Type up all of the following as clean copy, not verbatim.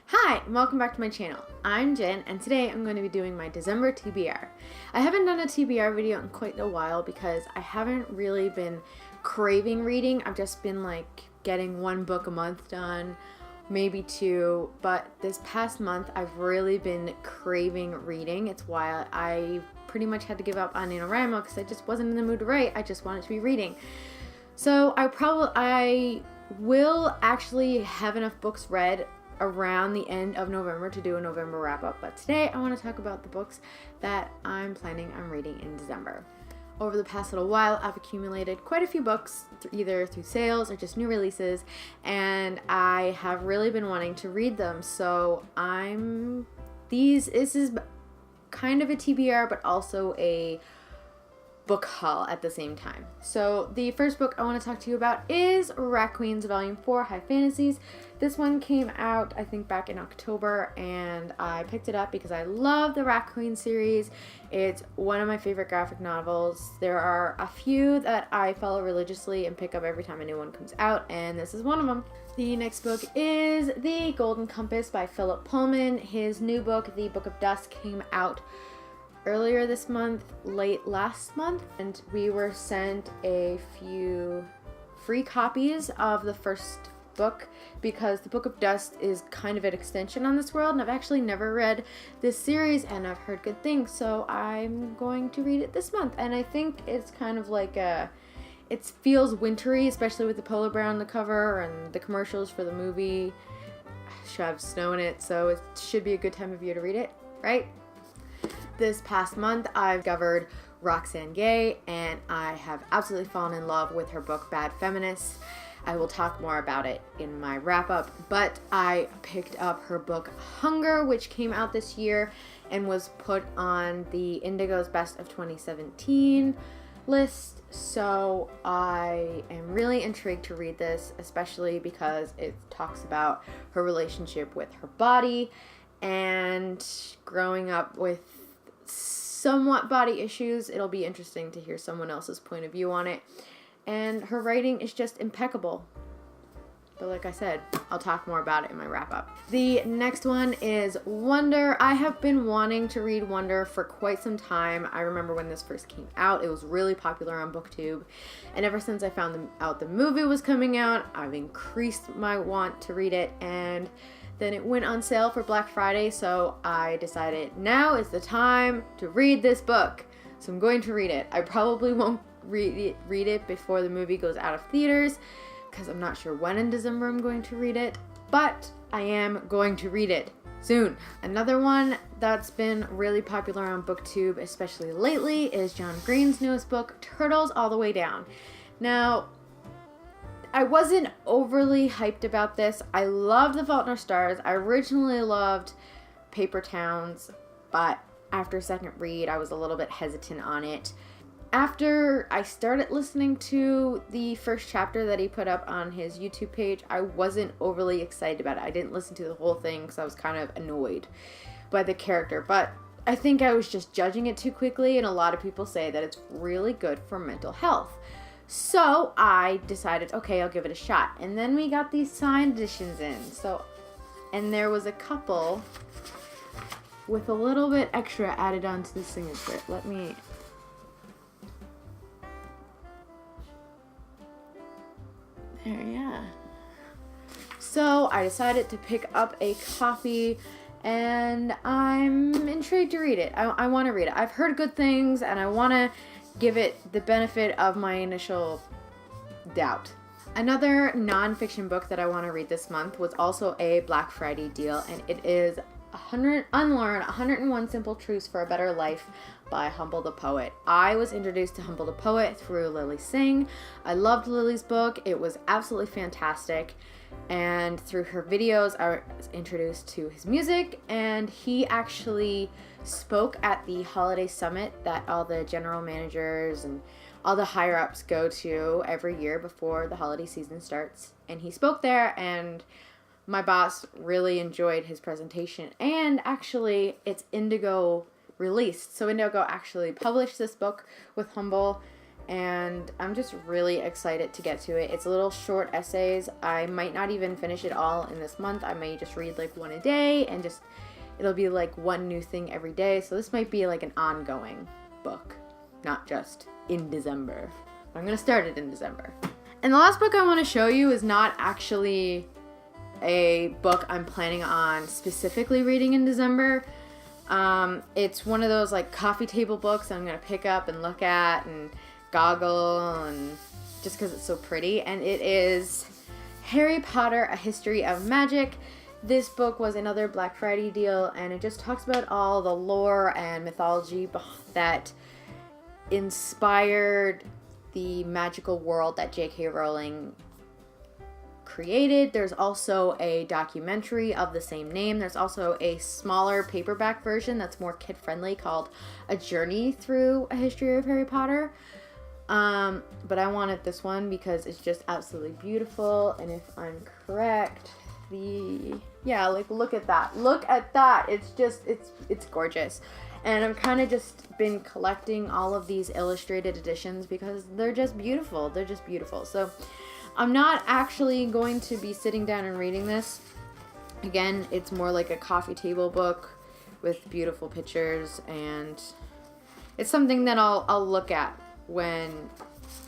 Hi, and welcome back to my channel. I'm Jen, and today I'm going to be doing my December TBR. I haven't done a TBR video in quite a while because I haven't really been craving reading. I've just been like getting one book a month done, maybe two, but this past month I've really been craving reading. It's why I pretty much had to give up on NaNoWriMo because I just wasn't in the mood to write. I just wanted to be reading. So I will actually have enough books read around the end of November to do a November wrap-up, but today I want to talk about the books that I'm planning on reading in December. Over the past little while, I've accumulated quite a few books, either through sales or just new releases, and I have really been wanting to read them, so this is kind of a TBR, but also a book haul at the same time. So the first book I want to talk to you about is Rat Queens Volume 4 High Fantasies. This one came out I think back in October, and I picked it up because I love the Rat Queen series. It's one of my favorite graphic novels. There are a few that I follow religiously and pick up every time a new one comes out, and this is one of them. The next book is The Golden Compass by Philip Pullman. His new book, The Book of Dust, came out earlier this month, late last month, and we were sent a few free copies of the first book because the Book of Dust is kind of an extension on this world, and I've actually never read this series and I've heard good things, so I'm going to read it this month. And I think it's kind of like it feels wintry, especially with the polar bear on the cover and the commercials for the movie should have snow in it, so it should be a good time of year to read it, right? This past month, I've discovered Roxane Gay, and I have absolutely fallen in love with her book, Bad Feminist. I will talk more about it in my wrap-up, but I picked up her book, Hunger, which came out this year and was put on the Indigo's Best of 2017 list, so I am really intrigued to read this, especially because it talks about her relationship with her body and growing up with somewhat body issues. It'll be interesting to hear someone else's point of view on it. And her writing is just impeccable. But like I said, I'll talk more about it in my wrap-up. The next one is Wonder. I have been wanting to read Wonder for quite some time. I remember when this first came out, it was really popular on BookTube. And ever since I found out the movie was coming out, I've increased my want to read it. And then it went on sale for Black Friday, so I decided now is the time to read this book. So I'm going to read it. I probably won't read it before the movie goes out of theaters because I'm not sure when in December I'm going to read it, but I am going to read it soon. Another one that's been really popular on BookTube, especially lately, is John Green's newest book, Turtles All the Way Down. Now, I wasn't overly hyped about this. I love The Fault in Our Stars. I originally loved Paper Towns, but after a second read, I was a little bit hesitant on it. After I started listening to the first chapter that he put up on his YouTube page, I wasn't overly excited about it. I didn't listen to the whole thing because I was kind of annoyed by the character, but I think I was just judging it too quickly, and a lot of people say that it's really good for mental health. So I decided, okay, I'll give it a shot. And then we got these signed editions in. And there was a couple with a little bit extra added onto the signature. There, yeah. So I decided to pick up a copy, and I'm intrigued to read it. I want to read it. I've heard good things, and I want to give it the benefit of my initial doubt. Another nonfiction book that I want to read this month was also a Black Friday deal, and it is Unlearn 101 Simple Truths for a Better Life by Humble the Poet. I was introduced to Humble the Poet through Lily Singh. I loved Lily's book. It was absolutely fantastic. And through her videos, I was introduced to his music, and he actually spoke at the holiday summit that all the general managers and all the higher ups go to every year before the holiday season starts. And he spoke there, and my boss really enjoyed his presentation. And actually, it's Indigo released. So Indigo actually published this book with Humble, and I'm just really excited to get to it. It's little short essays. I might not even finish it all in this month. I may just read like one a day, and just it'll be like one new thing every day. So this might be like an ongoing book, not just in December. I'm gonna start it in December. And the last book I want to show you is not actually a book I'm planning on specifically reading in December. It's one of those like coffee table books I'm gonna pick up and look at and goggle, and just because it's so pretty. And it is Harry Potter: A History of Magic. This book was another Black Friday deal, and it just talks about all the lore and mythology that inspired the magical world that J.K. Rowling created. There's also a documentary of the same name. There's also a smaller paperback version that's more kid-friendly called A Journey Through a History of Harry Potter. But I wanted this one because it's just absolutely beautiful, and if I'm correct, like look at that. It's gorgeous. And I've kind of just been collecting all of these illustrated editions because they're just beautiful. So I'm not actually going to be sitting down and reading this. Again, it's more like a coffee table book with beautiful pictures, and it's something that I'll look at when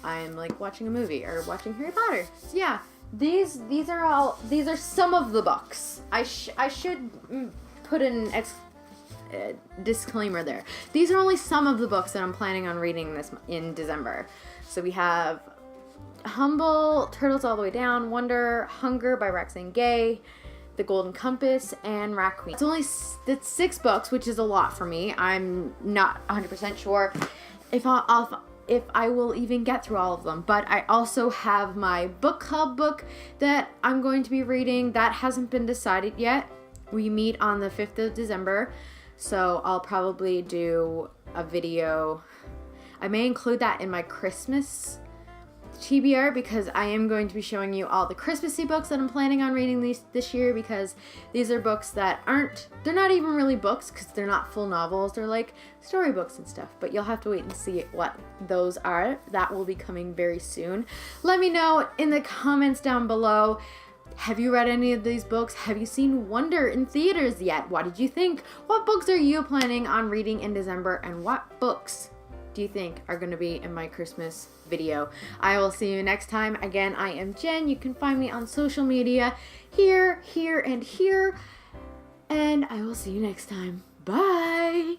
I'm like watching a movie or watching Harry Potter. So yeah, these are some of the books. I should put an disclaimer there. These are only some of the books that I'm planning on reading this in December. So we have Humble, Turtles All the Way Down, Wonder, Hunger by Roxane Gay, The Golden Compass, and Rat Queen. It's 6 books, which is a lot for me. I'm not 100% sure if I will even get through all of them. But I also have my book club book that I'm going to be reading. That hasn't been decided yet. We meet on the 5th of December. So I'll probably do a video. I may include that in my Christmas TBR because I am going to be showing you all the Christmassy books that I'm planning on reading this year, because these are books that they're not even really books because they're not full novels. They're like storybooks and stuff, but you'll have to wait and see what those are. That will be coming very soon. Let me know in the comments down below. Have you read any of these books? Have you seen Wonder in theaters yet? What did you think? What books are you planning on reading in December, and what books do you think are going to be in my Christmas video? I will see you next time. Again, I am Jen. You can find me on social media here, and here, and I will see you next time. Bye!